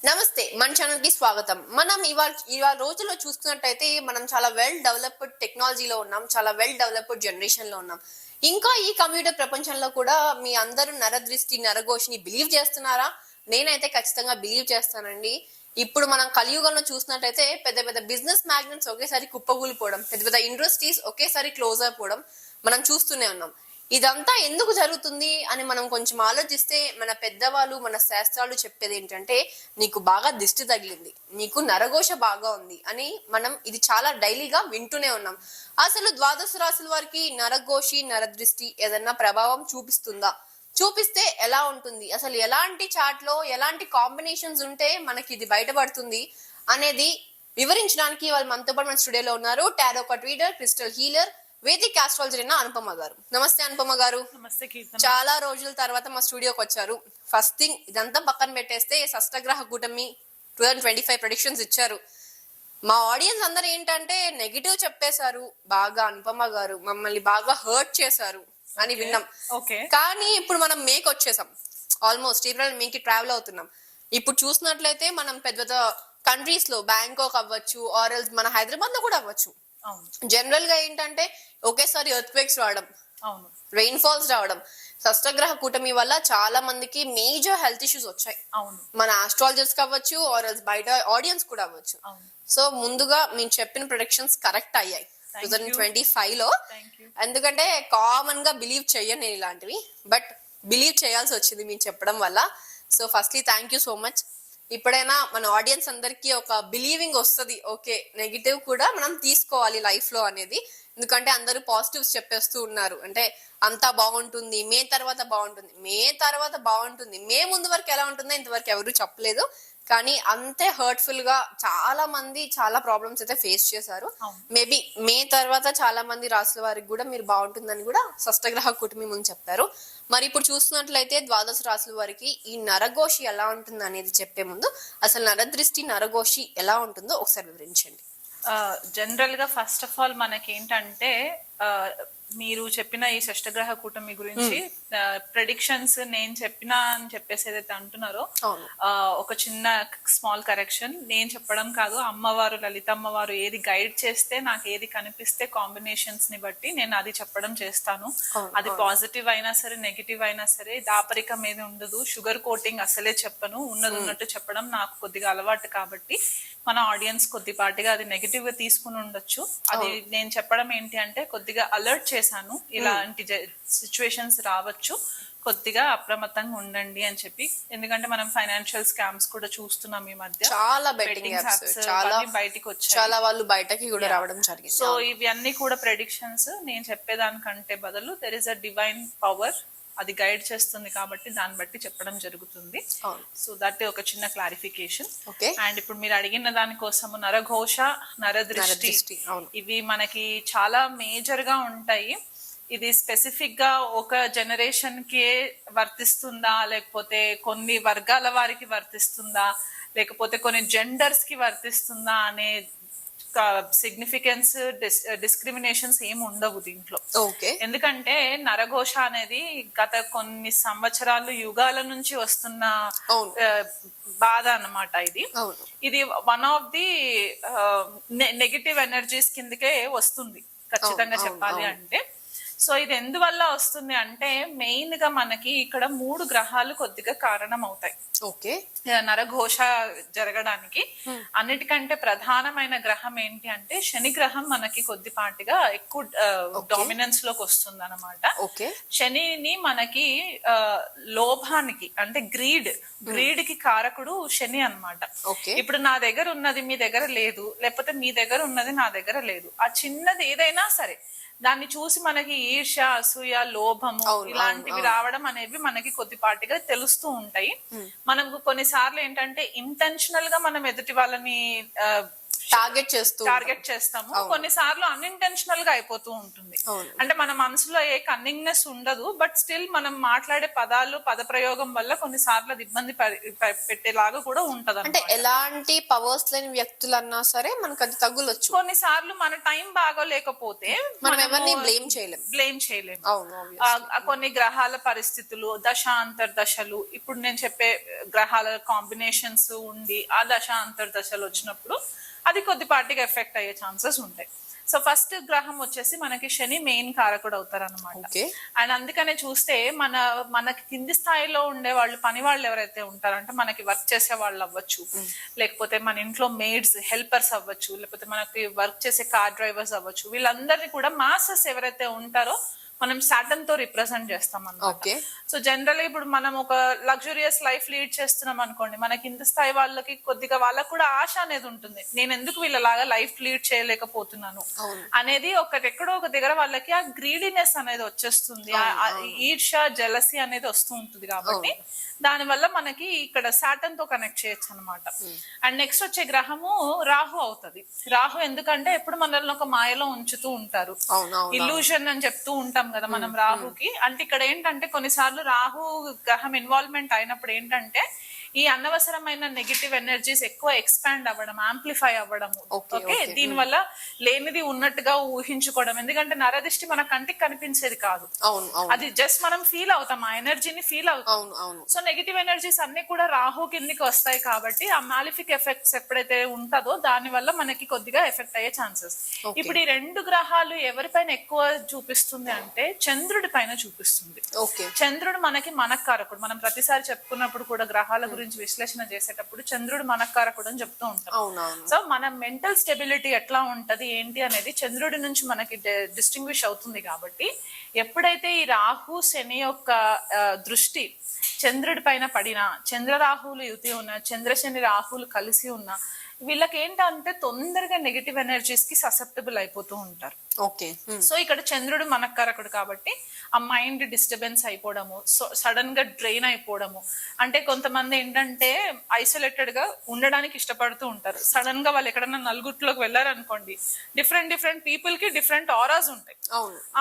నమస్తే, మన ఛానల్ కి స్వాగతం. మనం ఇవాళ రోజుల్లో చూసుకున్నట్టయితే మనం చాలా వెల్ డెవలప్డ్ టెక్నాలజీలో ఉన్నాం, చాలా వెల్ డెవలప్డ్ జనరేషన్ లో ఉన్నాం. ఇంకా ఈ కంప్యూటర్ ప్రపంచంలో కూడా మీ అందరూ నరదృష్టి నరఘోషని బిలీవ్ చేస్తున్నారా? నేనైతే ఖచ్చితంగా బిలీవ్ చేస్తానండి. ఇప్పుడు మనం కలియుగంలో చూసినట్టయితే పెద్ద పెద్ద బిజినెస్ మ్యాగ్నెట్స్ ఒకేసారి కుప్పకూలిపోవడం, పెద్ద పెద్ద ఇండస్ట్రీస్ ఒకేసారి క్లోజ్ అయిపోవడం మనం చూస్తూనే ఉన్నాం. ఇదంతా ఎందుకు జరుగుతుంది అని మనం కొంచెం ఆలోచిస్తే మన పెద్దవాళ్ళు మన శాస్త్రాలు చెప్పేది ఏంటంటే, నీకు బాగా దిష్టి తగిలింది, నీకు నరఘోష బాగా ఉంది అని మనం ఇది చాలా డైలీగా వింటూనే ఉన్నాం. అసలు ద్వాదశ రాశుల వారికి నరఘోషి నరదృష్టి ఏదన్నా ప్రభావం చూపిస్తుందా? చూపిస్తే ఎలా ఉంటుంది? అసలు ఎలాంటి చాట్ లో ఎలాంటి కాంబినేషన్స్ ఉంటే మనకి ఇది బయటపడుతుంది అనేది వివరించడానికి వాళ్ళు మనతో పాటు మన స్టూడియోలో ఉన్నారు. Tarot card reader, crystal healer, Vedic astrologer అయిన అనుపమ గారు. నమస్తే అనుపమ గారు. నమస్తే కీర్తన. చాలా రోజుల తర్వాత మా స్టూడియోకి వచ్చారు. ఫస్ట్ థింగ్ ఇదంతా పక్కన పెట్టేస్తే షష్టగ్రహ కూటమి 2025 ప్రెడిక్షన్స్ ఇచ్చారు. మా ఆడియన్స్ అందరు ఏంటంటే నెగిటివ్ చెప్పేశారు బాగా. అనుపమ గారు మమ్మల్ని బాగా హర్ట్ చేశారు అని విన్నాం. కానీ ఇప్పుడు మనం మేక్ వచ్చేసాం, ఆల్మోస్ట్ ఏప్రిల్ మేకి ట్రావెల్ అవుతున్నాం. ఇప్పుడు చూసినట్లయితే మనం పెద్ద పెద్ద కంట్రీస్ లో బ్యాంకాక్ అవ్వచ్చు, ఆర్ఎల్స్ మన హైదరాబాద్ లో కూడా అవ్వచ్చు. జనరల్ గా ఏంటంటే ఒకేసారి ఎర్త్ క్వేక్స్ రావడం, రెయిన్ ఫాల్స్ రావడం, షష్టగ్రహ కూటమి వల్ల చాలా మందికి మేజర్ హెల్త్ ఇష్యూస్ వచ్చాయి. మన ఆస్ట్రాలజర్స్ కావచ్చు, ఆర్ఎల్స్ బయట ఆడియన్స్ కూడా అవ్వచ్చు. సో ముందుగా మేము చెప్పిన ప్రొడిక్షన్స్ కరెక్ట్ అయ్యాయి 2025 లో. ఎందుకంటే కామన్ గా బిలీవ్ చెయ్యను నేను ఇలాంటివి, బట్ బిలీవ్ చేయాల్సి వచ్చింది మీరు చెప్పడం వల్ల. So firstly thank you so much. ఇప్పుడైనా మన ఆడియన్స్ అందరికి ఒక బిలీవింగ్ వస్తుంది, ఓకే నెగిటివ్ కూడా మనం తీసుకోవాలి లైఫ్ లో అనేది. ఎందుకంటే అందరూ పాజిటివ్స్ చెప్పేస్తూ ఉన్నారు, అంటే అంతా బాగుంటుంది, మే తర్వాత బాగుంటుంది, మే తర్వాత బాగుంటుంది, మే ముందు వరకు ఎలా ఉంటుందో ఇంతవరకు ఎవరు చెప్పలేదు. కానీ అంతే హర్ట్ఫుల్ గా చాలా మంది చాలా ప్రాబ్లమ్స్ అయితే ఫేస్ చేశారు. మేబీ మే తర్వాత చాలా మంది రాసుల వారికి కూడా మీరు బాగుంటుందని కూడా షష్టగ్రహ కూటమి ముందు చెప్పారు. మరి ఇప్పుడు చూస్తున్నట్లయితే ద్వాదశ రాశుల వారికి ఈ నరఘోషి ఎలా ఉంటుంది అనేది చెప్పే ముందు అసలు నరదృష్టి నరఘోషి ఎలా ఉంటుందో ఒకసారి వివరించండి. జనరల్ గా ఫస్ట్ ఆఫ్ ఆల్ మనకి ఏంటంటే, మీరు చెప్పిన ఈ షష్టగ్రహ కూటమి గురించి ప్రెడిక్షన్స్ నేను చెప్పినా అని చెప్పేసి ఏదైతే అంటున్నారో, ఒక చిన్న స్మాల్ కరెక్షన్. నేను చెప్పడం కాదు, అమ్మవారు లలిత అమ్మవారు ఏది గైడ్ చేస్తే నాకు ఏది కనిపిస్తే కాంబినేషన్స్ ని బట్టి నేను అది చెప్పడం చేస్తాను. అది పాజిటివ్ అయినా సరే నెగిటివ్ అయినా సరే దాపరికం ఏది ఉండదు. షుగర్ కోటింగ్ అసలే చెప్పను, ఉన్నది ఉన్నట్టు చెప్పడం నాకు కొద్దిగా అలవాటు కాబట్టి మన ఆడియన్స్ కొద్దిపాటిగా అది నెగిటివ్ గా తీసుకుని ఉండొచ్చు. అది నేను చెప్పడం ఏంటి అంటే, కొద్దిగా అలర్ట్ చేశాను, ఇలాంటి సిచ్యువేషన్స్ రావచ్చు, కొద్దిగా అప్రమత్తంగా ఉండండి అని చెప్పి. ఎందుకంటే మనం ఫైనాన్షియల్ స్కామ్స్ కూడా చూస్తున్నాం ఈ మధ్య. చాలా బెట్టింగ్ యాప్స్ చాలా బయటికి వచ్చాయి, చాలా వాళ్ళు బయటకి కూడా రావడం జరిగింది. సో ఇవన్నీ కూడా ప్రెడిక్షన్స్. నేను చెప్పేదానికంటే బదులు there is a divine power, అది గైడ్ చేస్తుంది కాబట్టి దాన్ని బట్టి చెప్పడం జరుగుతుంది. సో దట్ ఒక చిన్న క్లారిఫికేషన్. అండ్ ఇప్పుడు మీరు అడిగిన దానికోసం నరఘోష నరదృష్టి ఇవి మనకి చాలా మేజర్ గా ఉంటాయి. ఇది స్పెసిఫిక్ గా ఒక జనరేషన్ కి వర్తిస్తుందా, లేకపోతే కొన్ని వర్గాల వారికి వర్తిస్తుందా, లేకపోతే కొన్ని జెండర్స్ కి వర్తిస్తుందా అనే సిగ్నిఫికెన్స్ డిస్క్రిమినేషన్స్ ఏమి ఉండవు దీంట్లో. ఎందుకంటే నరఘోష అనేది గత కొన్ని సంవత్సరాలు యుగాల నుంచి వస్తున్న బాధ అన్నమాట. ఇది one of the negative energies కిందకే వస్తుంది ఖచ్చితంగా చెప్పాలి అంటే. సో ఇది ఎందువల్ల వస్తుంది అంటే, మెయిన్ గా మనకి ఇక్కడ 3 గ్రహాలు కొద్దిగా కారణం అవుతాయి నరఘోష జరగడానికి. అన్నిటికంటే ప్రధానమైన గ్రహం ఏంటి అంటే శని గ్రహం మనకి కొద్దిపాటిగా ఎక్కువ డామినెన్స్ లోకి వస్తుంది అనమాట. శనిని మనకి లోభానికి అంటే గ్రీడ్ కి కారకుడు శని అన్నమాట. ఇప్పుడు నా దగ్గర ఉన్నది మీ దగ్గర లేదు, లేకపోతే మీ దగ్గర ఉన్నది నా దగ్గర లేదు, ఆ చిన్నది ఏదైనా సరే దాన్ని చూసి మనకి ఈర్ష్య, అసూయ, లోభము ఇలాంటివి రావడం అనేవి మనకి కొద్దిపాటిగా తెలుస్తూ ఉంటాయి. మనకు కొన్నిసార్లు ఏంటంటే ఇంటెన్షనల్ గా మనం ఎదుటి వాళ్ళని టార్గెట్ చేస్తాము. కొన్నిసార్లు అన్ఇంటెన్షనల్ గా అయిపోతూ ఉంటుంది. అంటే మన మనసులో ఏ కన్నింగ్నెస్ ఉండదు, బట్ స్టిల్ మనం మాట్లాడే పదాలు పద ప్రయోగం వల్ల కొన్నిసార్లు అది ఇబ్బంది పెట్టేలాగా కూడా ఉంటది. అంటే ఎలాంటి పవర్స్ లేని వ్యక్తులు అన్నా సరే మనకు అది తగులొచ్చు. కొన్నిసార్లు మన టైం బాగోలేకపోతే మనం ఎవరిని బ్లేమ్ చేయలేము. కొన్ని గ్రహాల పరిస్థితులు, దశలు, ఇప్పుడు నేను చెప్పే గ్రహాల కాంబినేషన్స్ ఉండి ఆ దశలు వచ్చినప్పుడు అది కొద్దిపాటిగా ఎఫెక్ట్ అయ్యే ఛాన్సెస్ ఉంటాయి. సో ఫస్ట్ గ్రహం వచ్చేసి మనకి శని మెయిన్ కారకుడు అవుతారు అనమాట. అండ్ అందుకనే చూస్తే మనకి కింది స్థాయిలో ఉండే వాళ్ళు, పని వాళ్ళు ఎవరైతే ఉంటారో, అంటే మనకి వర్క్ చేసే వాళ్ళు అవ్వచ్చు, లేకపోతే మన ఇంట్లో మేడ్స్ హెల్పర్స్ అవ్వచ్చు, లేకపోతే మనకి వర్క్ చేసే కార్ డ్రైవర్స్ అవ్వచ్చు, వీళ్ళందరినీ కూడా మాసెస్ ఎవరైతే ఉంటారో మనం సాటర్న్ తో రిప్రజెంట్ చేస్తాం అన్నమాట. సో జనరల్ ఇప్పుడు మనం ఒక లగ్జూరియస్ లైఫ్ లీడ్ చేస్తున్నాం అనుకోండి, మన కింద స్థాయి వాళ్ళకి కొద్దిగా వాళ్ళకు కూడా ఆశ అనేది ఉంటుంది, నేను ఎందుకు వీళ్ళలాగా లైఫ్ లీడ్ చేయలేకపోతున్నాను అనేది ఎక్కడో ఒక దగ్గర వాళ్ళకి ఆ గ్రీడీనెస్ అనేది వచ్చేస్తుంది, ఈర్ష జలసి అనేది వస్తూ ఉంటుంది. కాబట్టి దాని వల్ల మనకి ఇక్కడ సాటర్న్ తో కనెక్ట్ చేయొచ్చు అనమాట. అండ్ నెక్స్ట్ వచ్చే గ్రహము రాహు అవుతుంది. రాహు ఎందుకంటే ఎప్పుడు మనల్ని ఒక మాయలో ఉంచుతూ ఉంటారు, ఇల్యూషన్ అని చెప్తూ ఉంటాం కదా మనం రాహుకి. అంటే ఇక్కడ ఏంటంటే కొన్నిసార్లు రాహు గ్రహం ఇన్వాల్వ్మెంట్ అయినప్పుడు ఏంటంటే ఈ అనవసరమైన నెగిటివ్ ఎనర్జీస్ ఎక్కువ ఎక్స్పాండ్ అవ్వడం, ఆంప్లిఫై అవ్వడము. ఓకే, దీని వల్ల లేనిది ఉన్నట్టుగా ఊహించుకోవడం. ఎందుకంటే నరదిష్టి మన కంటికి కనిపించేది కాదు, అది జస్ట్ మనం ఫీల్ అవుతాం, ఆ ఎనర్జీని ఫీల్ అవుతాం. సో నెగిటివ్ ఎనర్జీస్ అన్ని కూడా రాహు కిందికి వస్తాయి. కాబట్టి ఆ మాలిఫిక్ ఎఫెక్ట్స్ ఎప్పుడైతే ఉంటుందో దాని వల్ల మనకి కొద్దిగా ఎఫెక్ట్ అయ్యే ఛాన్సెస్. ఇప్పుడు ఈ రెండు గ్రహాలు ఎవరిపైన ఎక్కువ చూపిస్తుంది అంటే చంద్రుడి పైన చూపిస్తుంది. చంద్రుడు మనకి మనకారకుడు. మనం ప్రతిసారి చెప్పుకున్నప్పుడు కూడా గ్రహాల గురించి విశ్లేషణ చేసేటప్పుడు చంద్రుడు మనకారకుడు అని చెప్తూ ఉంటాం. సో మన మెంటల్ స్టెబిలిటీ ఎట్లా ఉంటది ఏంటి అనేది చంద్రుడి నుంచి మనకి డిస్టింగ్విష్ అవుతుంది. కాబట్టి ఎప్పుడైతే ఈ రాహు శని యొక్క దృష్టి చంద్రుడి పైన పడినా, చంద్ర రాహువులు యుతి ఉన్నా, చంద్ర శని రాహువులు కలిసి ఉన్నా, వీళ్ళకి ఏంటంటే తొందరగా నెగిటివ్ ఎనర్జీస్ కి ససెప్టబుల్ అయిపోతూ ఉంటారు. సో ఇక్కడ చంద్రుడు మనకారకుడు కాబట్టి ఆ మైండ్ డిస్టర్బెన్స్ అయిపోవడము, సడన్ గా డ్రైన్ అయిపోవడము. అంటే కొంతమంది ఏంటంటే ఐసోలేటెడ్ గా ఉండడానికి ఇష్టపడుతూ ఉంటారు. సడన్ గా వాళ్ళు ఎక్కడన్నా నలుగుట్లోకి వెళ్ళారనుకోండి, డిఫరెంట్ పీపుల్ కి డిఫరెంట్ ఆరాస్ ఉంటాయి.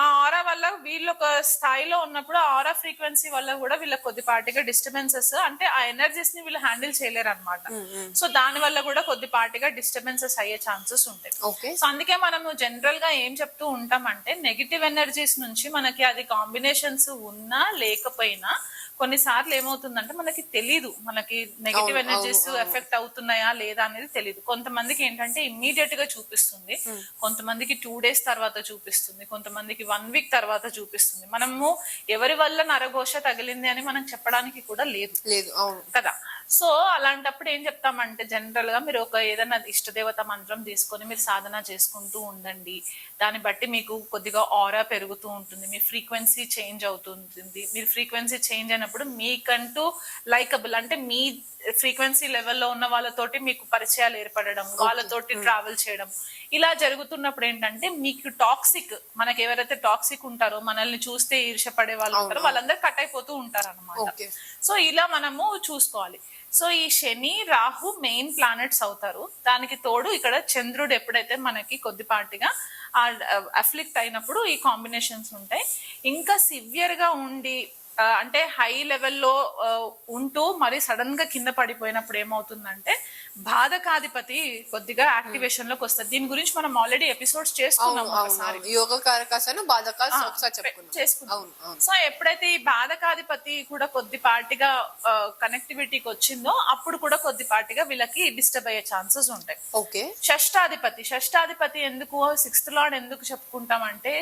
ఆ ఆరా వల్ల వీళ్ళు ఒక స్థాయిలో ఉన్నప్పుడు ఆ ఆరా ఫ్రీక్వెన్సీ వల్ల కూడా వీళ్ళకి కొద్దిపాటిగా డిస్టర్బెన్సెస్, అంటే ఆ ఎనర్జీస్ ని వీళ్ళు హ్యాండిల్ చేయలేరు అనమాట. సో దాని వల్ల కూడా కొద్దిపాటిగా డిస్టర్బెన్సెస్ అయ్యే ఛాన్సెస్ ఉంటాయి. సో అందుకే మనము జనరల్ గా ఏం చెప్తూ ఉంటామంటే నెగిటివ్ ఎనర్జీస్ నుంచి మనకి అది కాంబినేషన్స్ ఉన్నా లేకపోయినా కొన్నిసార్లు ఏమవుతుందంటే మనకి తెలీదు, మనకి నెగిటివ్ ఎనర్జీస్ ఎఫెక్ట్ అవుతున్నాయా లేదా అనేది తెలీదు. కొంతమందికి ఏంటంటే ఇమ్మీడియట్ గా చూపిస్తుంది, కొంతమందికి 2 days తర్వాత చూపిస్తుంది, కొంతమందికి 1 week తర్వాత చూపిస్తుంది. మనము ఎవరి వల్ల నరఘోష తగిలింది అని మనం చెప్పడానికి కూడా లేదు కదా. సో అలాంటప్పుడు ఏం చెప్తామంటే జనరల్ గా మీరు ఒక ఏదైనా ఇష్టదేవత మంత్రం తీసుకొని మీరు సాధన చేసుకుంటూ ఉండండి. దాన్ని బట్టి మీకు కొద్దిగా ఆరా పెరుగుతూ ఉంటుంది, మీ ఫ్రీక్వెన్సీ చేంజ్ అవుతుంటుంది. మీరు ఫ్రీక్వెన్సీ చేంజ్ అయినప్పుడు మీకంటూ లైకబుల్, అంటే మీ ఫ్రీక్వెన్సీ లెవెల్లో ఉన్న వాళ్ళతోటి మీకు పరిచయాలు ఏర్పడడం, వాళ్ళతోటి ట్రావెల్ చేయడం, ఇలా జరుగుతున్నప్పుడు ఏంటంటే మీకు టాక్సిక్, మనకి ఎవరైతే టాక్సిక్ ఉంటారో, మనల్ని చూస్తే ఈర్షపడే వాళ్ళు ఉంటారో, వాళ్ళందరూ కట్ అయిపోతూ ఉంటారు అనమాట. సో ఇలా మనము చూసుకోవాలి. సో ఈ శని రాహు మెయిన్ ప్లానెట్స్ అవుతారు. దానికి తోడు ఇక్కడ చంద్రుడు ఎప్పుడైతే మనకి కొద్దిపాటిగా అఫ్లిక్ట్ అయినప్పుడు ఈ కాంబినేషన్స్ ఉంటాయి. ఇంకా సివియర్ గా ఉండి అంటే హై లెవెల్లో ఉంటూ మరి సడన్ గా కింద పడిపోయినప్పుడు ఏమవుతుందంటే బాధకాధిపతి కొద్దిగా యాక్టివేషన్ లోకి వస్తుంది. దీని గురించి మనం ఆల్రెడీ ఎపిసోడ్స్ చేసుకున్నాం ఒకసారి, చేసుకున్నాం. సో ఎప్పుడైతే ఈ బాధకాధిపతి కూడా కొద్దిపాటిగా కనెక్టివిటీకి వచ్చిందో అప్పుడు కూడా కొద్దిపాటిగా వీళ్ళకి డిస్టర్బ్ అయ్యే ఛాన్సెస్ ఉంటాయి. షష్టాధిపతి ఎందుకు 6th లార్డ్ ఎందుకు చెప్పుకుంటామంటే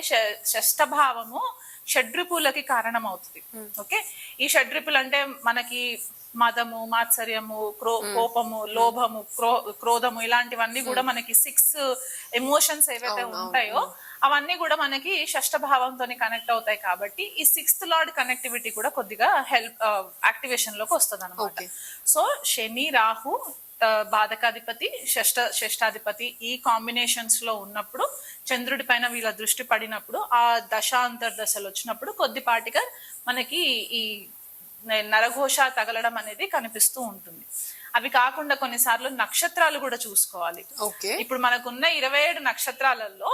షష్ఠ భావము షడ్రిపులకి కారణం అవుతుంది. ఓకే, ఈ షడ్రిపులు అంటే మనకి మదము, మాత్సర్యము, కోపము, లోభము, క్రోధము, ఇలాంటివన్నీ కూడా మనకి 6 ఎమోషన్స్ ఏవైతే ఉంటాయో అవన్నీ కూడా మనకి షష్ఠ భావంతో కనెక్ట్ అవుతాయి. కాబట్టి ఈ 6th లార్డ్ కనెక్టివిటీ కూడా కొద్దిగా యాక్టివేషన్ లోకి వస్తుంది అనమాట. సో శని రాహు బాధకాధిపతి షష్టాధిపతి ఈ కాంబినేషన్స్ లో ఉన్నప్పుడు, చంద్రుడి పైన వీళ్ళ దృష్టి పడినప్పుడు, ఆ దశలు వచ్చినప్పుడు కొద్దిపాటిగా మనకి ఈ నరఘోష తగలడం అనేది కనిపిస్తూ ఉంటుంది. అవి కాకుండా కొన్నిసార్లు నక్షత్రాలు కూడా చూసుకోవాలి. ఓకే. ఇప్పుడు మనకున్న 27 నక్షత్రాలలో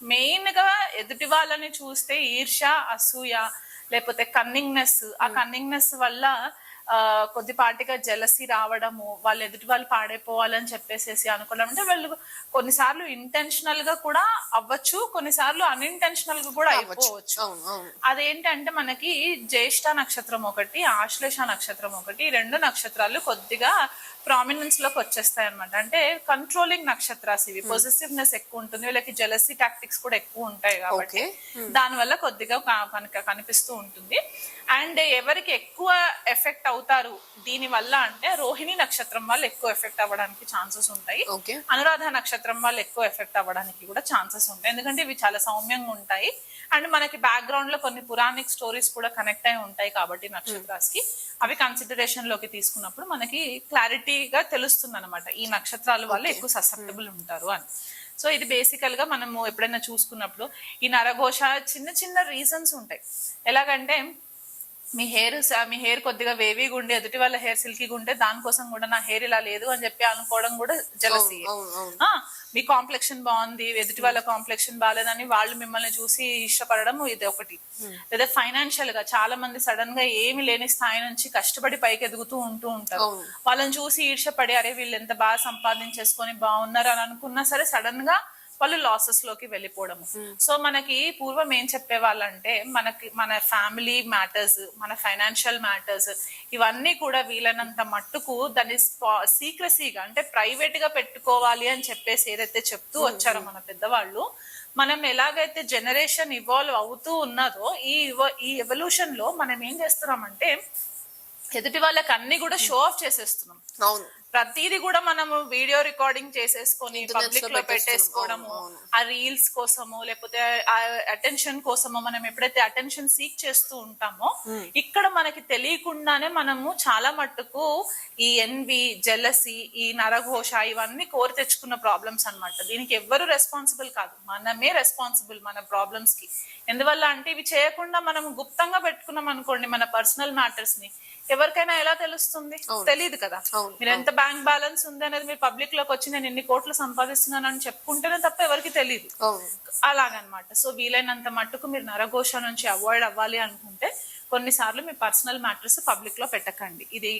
మెయిన్ గా ఎదుటి వాళ్ళని చూస్తే ఈర్ష్య, అసూయ, లేకపోతే కన్నింగ్నెస్, ఆ కన్నింగ్నెస్ వల్ల కొద్దిపాటిగా జెలసీ రావడము, వాళ్ళు ఎదుటి వాళ్ళు పాడైపోవాలని చెప్పేసి అనుకోవడం, అంటే వాళ్ళు కొన్నిసార్లు ఇంటెన్షనల్ గా కూడా అవ్వచ్చు, కొన్నిసార్లు అన్ఇంటెన్షనల్ గా కూడా అయిపోవచ్చు. అదేంటంటే మనకి జ్యేష్ఠ నక్షత్రం ఒకటి, ఆశ్లేష నక్షత్రం ఒకటి, 2 నక్షత్రాలు కొద్దిగా ప్రామినెన్స్ లోకి వచ్చేస్తాయి అనమాట. అంటే కంట్రోలింగ్ నక్షత్రాస్ ఇవి, పొజిటివ్నెస్ ఎక్కువ ఉంటుంది, వీళ్ళకి జెలసీ టాక్టిక్స్ కూడా ఎక్కువ ఉంటాయి కాబట్టి దాని వల్ల కొద్దిగా కనిపిస్తూ ఉంటుంది. అండ్ ఎవరికి ఎక్కువ ఎఫెక్ట్ అవుతారు దీని వల్ల అంటే రోహిణి నక్షత్రం వాళ్ళు ఎక్కువ ఎఫెక్ట్ అవ్వడానికి ఛాన్సెస్ ఉంటాయి, అనురాధ నక్షత్రం వాళ్ళు ఎక్కువ ఎఫెక్ట్ అవ్వడానికి కూడా ఛాన్సెస్ ఉంటాయి. ఎందుకంటే ఇవి చాలా సౌమ్యంగా ఉంటాయి అండ్ మనకి బ్యాక్గ్రౌండ్ లో కొన్ని పురాణిక్ స్టోరీస్ కూడా కనెక్ట్ అయి ఉంటాయి కాబట్టి నక్షత్రాస్ కి అవి కన్సిడరేషన్ లోకి తీసుకున్నప్పుడు మనకి క్లారిటీగా తెలుస్తుంది అనమాట ఈ నక్షత్రాల వల్ల ఎక్కువ ససెప్టబుల్ ఉంటారు అని. సో ఇది బేసికల్ గా మనము ఎప్పుడైనా చూసుకున్నప్పుడు ఈ నరఘోష చిన్న చిన్న రీజన్స్ ఉంటాయి. ఎలాగంటే మీ హెయిర్ కొద్దిగా వేవీగా ఉండి ఎదుటి వాళ్ళ హెయిర్ సిల్కీగా ఉంటే దానికోసం కూడా నా హెయిర్ ఇలా లేదు అని చెప్పి అనుకోవడం కూడా జెలసీ. మీ కాంప్లెక్షన్ బాగుంది, ఎదుటి వాళ్ళ కాంప్లెక్షన్ బాగాలేదని వాళ్ళు మిమ్మల్ని చూసి ఇష్టపడడం ఇది ఒకటి. లేదా ఫైనాన్షియల్ గా చాలా మంది సడన్ గా ఏమి లేని స్థాయి నుంచి కష్టపడి పైకి ఎదుగుతూ ఉంటారు, వాళ్ళని చూసి ఈర్షపడి అరే వీళ్ళు ఎంత బాగా సంపాదించేసుకొని బాగున్నారు అని అనుకున్నా సరే సడన్ గా వాళ్ళు లాసెస్ లోకి వెళ్ళిపోవడము. సో మనకి పూర్వం ఏం చెప్పేవాళ్ళంటే మన ఫ్యామిలీ మ్యాటర్స్, మన ఫైనాన్షియల్ మ్యాటర్స్ ఇవన్నీ కూడా వీలైనంత మట్టుకు దాన్ని సీక్రసీగా అంటే ప్రైవేట్ గా పెట్టుకోవాలి అని చెప్పేసి ఏదైతే చెప్తూ వచ్చారో మన పెద్దవాళ్ళు, మనం ఎలాగైతే జనరేషన్ ఇవాల్వ్ అవుతూ ఉన్నదో ఈ ఎవల్యూషన్ లో మనం ఏం చేస్తున్నామంటే ఎదుటి వాళ్ళకి అన్ని కూడా షో ఆఫ్ చేసేస్తున్నాం. అవును, ప్రతిదీ కూడా మనము వీడియో రికార్డింగ్ చేసేసుకొని పబ్లిక్ లో పెట్టేసుకోవడము, ఆ రీల్స్ కోసము లేకపోతే ఆ అటెన్షన్ కోసము మనం ఎప్పుడైతే అటెన్షన్ సీక్ చేస్తూ ఉంటామో ఇక్కడ మనకి తెలియకుండానే మనము చాలా మట్టుకు ఈ ఎన్వి, జెలసీ, ఈ నరఘోష ఇవన్నీ కోరి తెచ్చుకున్న ప్రాబ్లమ్స్ అన్నమాట. దీనికి ఎవ్వరు రెస్పాన్సిబుల్ కాదు, మనమే రెస్పాన్సిబుల్ మన ప్రాబ్లమ్స్ కి. ఎందువల్ల అంటే ఇవి చేయకుండా మనం గుప్తంగా పెట్టుకున్నాం అనుకోండి మన పర్సనల్ మ్యాటర్స్ ని, ఎవరికైనా ఎలా తెలుస్తుంది? తెలియదు కదా. మీరు ఎంత బ్యాంక్ బ్యాలెన్స్ ఉంది అనేది మీరు పబ్లిక్ లోకి వచ్చి నేను ఇన్ని కోట్లు సంపాదిస్తున్నాను అని చెప్పుకుంటేనే తప్ప ఎవరికి తెలియదు. అలాగనమాట. సో వీలైనంత మట్టుకు మీరు నరఘోష నుంచి అవాయిడ్ అవ్వాలి అనుకుంటే కొన్నిసార్లు మీ పర్సనల్ మ్యాటర్స్ పబ్లిక్ లో పెట్టకండి. ఇది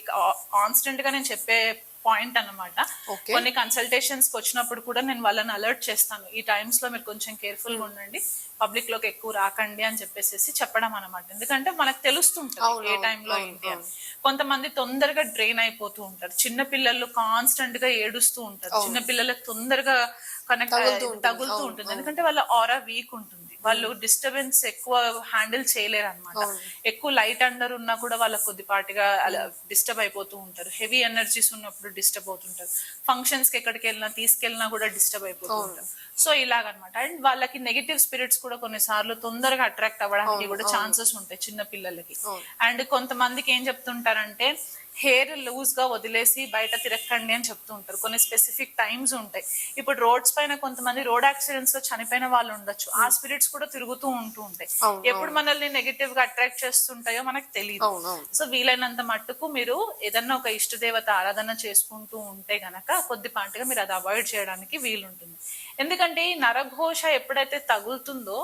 కాన్స్టెంట్ గా నేను చెప్పే పాయింట్ అన్నమాట. కొన్ని కన్సల్టేషన్స్ కి వచ్చినప్పుడు కూడా నేను వాళ్ళని అలర్ట్ చేస్తాను, ఈ టైమ్స్ లో మీరు కొంచెం కేర్ఫుల్ గా ఉండండి, పబ్లిక్ లోకి ఎక్కువ రాకండి అని చెప్పేసి చెప్పడం అనమాట. ఎందుకంటే మనకు తెలుస్తుంటది ఏ టైంలో ఏంటి అని. కొంతమంది తొందరగా డ్రైన్ అయిపోతూ ఉంటారు, చిన్న పిల్లలు కాన్స్టెంట్ గా ఏడుస్తూ ఉంటారు, చిన్న పిల్లలకు తొందరగా తగులుతూ ఉంటుంది, ఎందుకంటే వాళ్ళ ఆరా వీక్ ఉంటుంది, వాళ్ళు డిస్టర్బెన్స్ ఎక్కువ హ్యాండిల్ చేయలేరు అనమాట. ఎక్కువ లైట్ అండర్ ఉన్నా కూడా వాళ్ళకి కొద్దిపాటిగా డిస్టర్బ్ అయిపోతూ ఉంటారు, హెవీ ఎనర్జీస్ ఉన్నప్పుడు డిస్టర్బ్ అవుతుంటారు, ఫంక్షన్స్ కి ఎక్కడికి వెళ్ళినా తీసుకెళ్ళినా కూడా డిస్టర్బ్ అయిపోతూ ఉంటారు. సో ఇలాగనమాట. అండ్ వాళ్ళకి నెగటివ్ స్పిరిట్స్ కూడా కొన్నిసార్లు తొందరగా అట్రాక్ట్ అవ్వడానికి కూడా ఛాన్సెస్ ఉంటాయి చిన్న పిల్లలకి. అండ్ కొంతమందికి ఏం చెప్తుంటారంటే హెయిర్ లూజ్ గా వదిలేసి బయట తిరగండి అని చెప్తూ ఉంటారు. కొన్ని స్పెసిఫిక్ టైమ్స్ ఉంటాయి. ఇప్పుడు రోడ్స్ పైన కొంతమంది రోడ్ యాక్సిడెంట్స్ లో చనిపోయిన వాళ్ళు ఉండొచ్చు, ఆ స్పిరిట్స్ కూడా తిరుగుతూ ఉంటాయి. ఎప్పుడు మనల్ని నెగటివ్ గా అట్రాక్ట్ చేస్తుంటాయో మనకు తెలియదు. సో వీలైనంత మట్టుకు మీరు ఏదన్నా ఒక ఇష్ట దేవత ఆరాధన చేసుకుంటూ ఉంటే గనక కొద్దిపాటిగా మీరు అది అవాయిడ్ చేయడానికి వీలుంటుంది. ఎందుకంటే ఈ నరఘోష ఎప్పుడైతే తగులుతుందో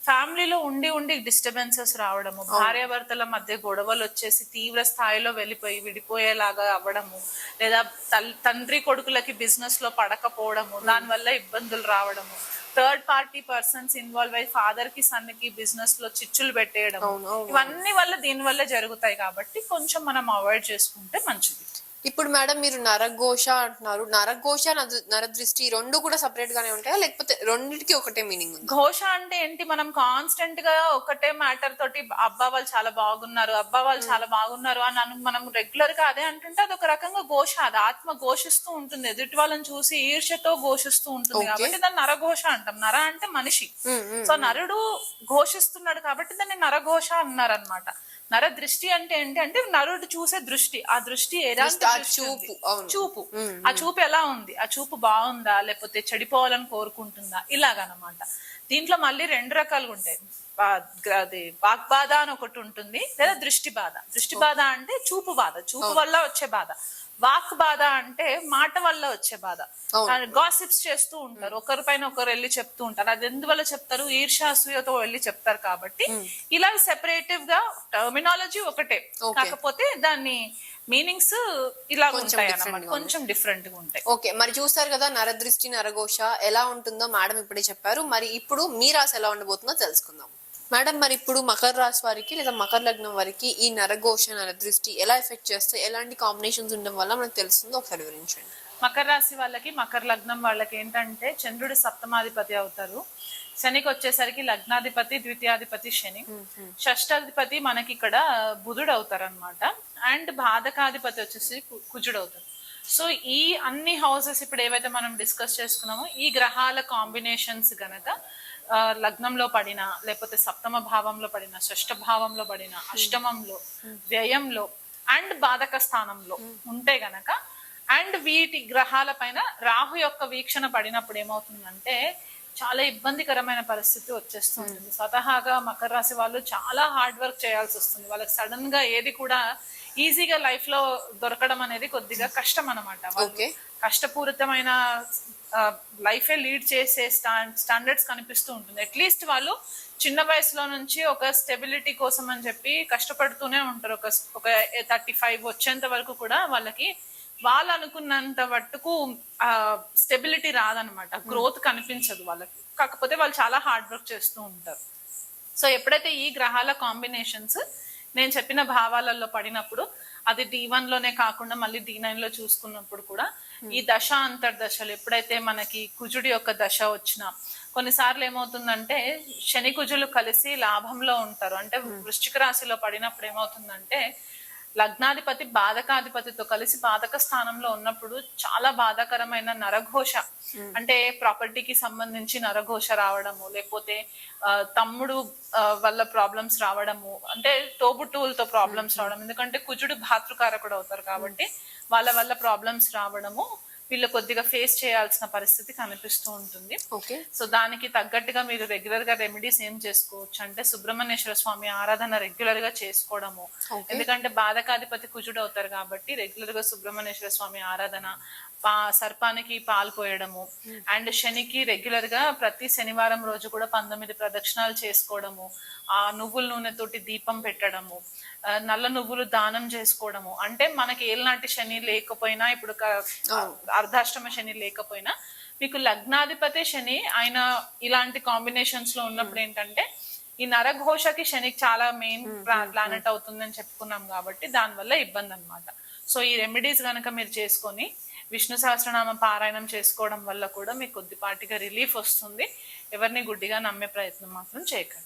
ఫ్యామిలీలో ఉండి డిస్టర్బెన్సెస్ రావడము, భార్యాభర్తల మధ్య గొడవలు వచ్చేసి తీవ్ర స్థాయిలో వెళ్ళిపోయి విడిపోయేలాగా అవ్వడము, లేదా తండ్రి కొడుకులకి బిజినెస్ లో పడకపోవడము, దానివల్ల ఇబ్బందులు రావడము, థర్డ్ పార్టీ పర్సన్స్ ఇన్వాల్వ్ అయ్యి ఫాదర్ కి సన్ కి బిజినెస్ లో చిచ్చులు పెట్టేయడం, ఇవన్నీ వల్ల దీని వల్ల జరుగుతాయి. కాబట్టి కొంచెం మనం అవాయిడ్ చేసుకుంటే మంచిది. ఇప్పుడు మేడం మీరు నరఘోష అంటున్నారు, నరఘోష, నరదృష్టి రెండు కూడా సపరేట్ గానే ఉంటాయా లేకపోతే రెండింటికి ఒకటే మీనింగ్ ఉంది? ఘోష అంటే ఏంటి, మనం కాన్స్టెంట్ గా ఒకటే మ్యాటర్ తోటి అబ్బా వాళ్ళు చాలా బాగున్నారు, అబ్బా వాళ్ళు చాలా బాగున్నారు అని మనం రెగ్యులర్ గా అదే అంటుంటే అదొక రకంగా ఘోష, అది ఆత్మ ఘోషిస్తూ ఉంటుంది, ఎదుటి వాళ్ళని చూసి ఈర్ష్యతో ఘోషిస్తూ ఉంటుంది కాబట్టి దాన్ని నరఘోష అంటాం. నర అంటే మనిషి, సో నరుడు ఘోషిస్తున్నాడు కాబట్టి దాన్ని నరఘోష అన్నారు అనమాట. నరదృష్టి అంటే ఏంటి అంటే నరుడు చూసే దృష్టి, ఆ దృష్టి చూపు, ఆ చూపు ఎలా ఉంది, ఆ చూపు బాగుందా లేకపోతే చెడిపోవాలని కోరుకుంటుందా, ఇలాగనమాట. దీంట్లో మళ్ళీ 2 రకాలుగా ఉంటాయి. అది వాగ్బాధ అని ఒకటి ఉంటుంది, లేదా దృష్టి బాధ. దృష్టి బాధ అంటే చూపు బాధ, చూపు వల్ల వచ్చే బాధ. వాక్ బాధ అంటే మాట వల్ల వచ్చే బాధ. గాసిప్స్ చేస్తూ ఉంటారు, ఒకరి పైన ఒకరు వెళ్ళి చెప్తూ ఉంటారు. అది ఎందువల్ల చెప్తారు? ఈర్ష్యాసూయతో వెళ్ళి చెప్తారు కాబట్టి. ఇలా సెపరేటివ్ గా టర్మినాలజీ ఒకటే, కాకపోతే దాన్ని మీనింగ్స్ ఇలా ఉంటాయి అన్నమాట, కొంచెం డిఫరెంట్ గా ఉంటాయి. ఓకే, మరి చూస్తారు కదా నరదృష్టి నరఘోష ఎలా ఉంటుందో మేడం ఇప్పుడే చెప్పారు. మరి ఇప్పుడు మీ రాశి ఎలా ఉండబోతుందో తెలుసుకుందాం. మేడం, మరి ఇప్పుడు మకర రాశి వారికి లేదా మకర లగ్నం వారికి ఈ నరఘోష నరదృష్టి ఎలా ఎఫెక్ట్ చేస్తాయి, ఎలాంటి కాంబినేషన్స్ ఉండడం వల్ల మనకు తెలుస్తుందో ఒకసారి వివరించండి. మకర రాశి వాళ్ళకి, మకర లగ్నం వాళ్ళకి ఏంటంటే చంద్రుడు సప్తమాధిపతి అవుతారు. శనికి వచ్చేసరికి లగ్నాధిపతి ద్వితీయాధిపతి శని, షష్టాధిపతి మనకి ఇక్కడ బుధుడు అవుతారు అనమాట. అండ్ బాధకాధిపతి వచ్చేసి కుజుడు అవుతారు. సో ఈ అన్ని హౌసెస్ ఇప్పుడు ఏవైతే మనం డిస్కస్ చేసుకున్నామో ఈ గ్రహాల కాంబినేషన్స్ గనక లగ్నంలో పడిన, లేకపోతే సప్తమ భావంలో పడిన, షష్ఠ భావంలో పడిన, అష్టమంలో, వ్యయంలో అండ్ బాధక స్థానంలో ఉంటే గనక, అండ్ వీటి గ్రహాల పైన రాహు యొక్క వీక్షణ పడినప్పుడు ఏమవుతుందంటే చాలా ఇబ్బందికరమైన పరిస్థితి వచ్చేస్తూ ఉంటుంది. స్వతహాగా మకర రాశి వాళ్ళు చాలా హార్డ్ వర్క్ చేయాల్సి వస్తుంది. వాళ్ళకి సడన్ గా ఏది కూడా ఈజీగా లైఫ్ లో దొరకడం అనేది కొద్దిగా కష్టం అనమాట. కష్టపూరితమైన లైఫే లీడ్ చేసే స్టాండర్డ్స్ కనిపిస్తూ ఉంటుంది. అట్లీస్ట్ వాళ్ళు చిన్న వయసులో నుంచి ఒక స్టెబిలిటీ కోసం అని చెప్పి కష్టపడుతూనే ఉంటారు. ఒక 35 వచ్చేంత వరకు కూడా వాళ్ళకి వాళ్ళు అనుకున్నంత మట్టుకు స్టెబిలిటీ రాదనమాట, గ్రోత్ కనిపించదు వాళ్ళకి. కాకపోతే వాళ్ళు చాలా హార్డ్ వర్క్ చేస్తూ ఉంటారు. సో ఎప్పుడైతే ఈ గ్రహాల కాంబినేషన్స్ నేను చెప్పిన భావాలలో పడినప్పుడు, అది D1 లోనే కాకుండా మళ్ళీ D9 లో చూసుకున్నప్పుడు కూడా ఈ దశ అంతర్దశలు ఎప్పుడైతే మనకి కుజుడి యొక్క దశ వచ్చినా, కొన్నిసార్లు ఏమవుతుందంటే శని కుజులు కలిసి లాభంలో ఉంటారు. అంటే వృశ్చిక రాశిలో పడినప్పుడు ఏమవుతుందంటే లగ్నాధిపతి బాధకాధిపతితో కలిసి బాధక స్థానంలో ఉన్నప్పుడు చాలా బాధాకరమైన నరఘోష, అంటే ప్రాపర్టీకి సంబంధించి నరఘోష రావడము, లేకపోతే తమ్ముడు వల్ల ప్రాబ్లమ్స్ రావడము, అంటే తోబుట్టువులతో ప్రాబ్లమ్స్ రావడం. ఎందుకంటే కుజుడు భాతృకారకుడు అవుతారు కాబట్టి వాళ్ళ వల్ల ప్రాబ్లమ్స్ రావడము వీళ్ళు కొద్దిగా ఫేస్ చేయాల్సిన పరిస్థితి కనిపిస్తూ ఉంటుంది. సో దానికి తగ్గట్టుగా మీరు రెగ్యులర్ గా రెమెడీస్ ఏం చేసుకోవచ్చు అంటే సుబ్రహ్మణ్యేశ్వర స్వామి ఆరాధన రెగ్యులర్ గా చేసుకోవడము. ఎందుకంటే బాధకాధిపతి కుజుడు అవుతారు కాబట్టి రెగ్యులర్ గా సుబ్రహ్మణ్యేశ్వర స్వామి ఆరాధన, సర్పానికి పాలు పోయడము, అండ్ శనికి రెగ్యులర్ గా ప్రతి శనివారం రోజు కూడా 19 ప్రదక్షిణాలు చేసుకోవడము, ఆ నువ్వుల నూనెతోటి దీపం పెట్టడము, నల్ల నువ్వులు దానం చేసుకోవడము. అంటే మనకి ఏలనాటి శని లేకపోయినా, ఇప్పుడు అర్ధాష్టమ శని లేకపోయినా, మీకు లగ్నాధిపతి శని ఆయన ఇలాంటి కాంబినేషన్స్ లో ఉన్నప్పుడు ఏంటంటే ఈ నరఘోషకి శనికి చాలా మెయిన్ ప్లానెట్ అవుతుందని చెప్పుకున్నాం కాబట్టి దానివల్ల ఇబ్బంది అనమాట. సో ఈ రెమెడీస్ గనక మీరు చేసుకొని విష్ణు సహస్రనామ పారాయణం చేసుకోవడం వల్ల కూడా మీకు కొద్దిపాటిగా రిలీఫ్ వస్తుంది. ఎవరిని గుడ్డిగా నమ్మే ప్రయత్నం మాత్రం చేయకండి.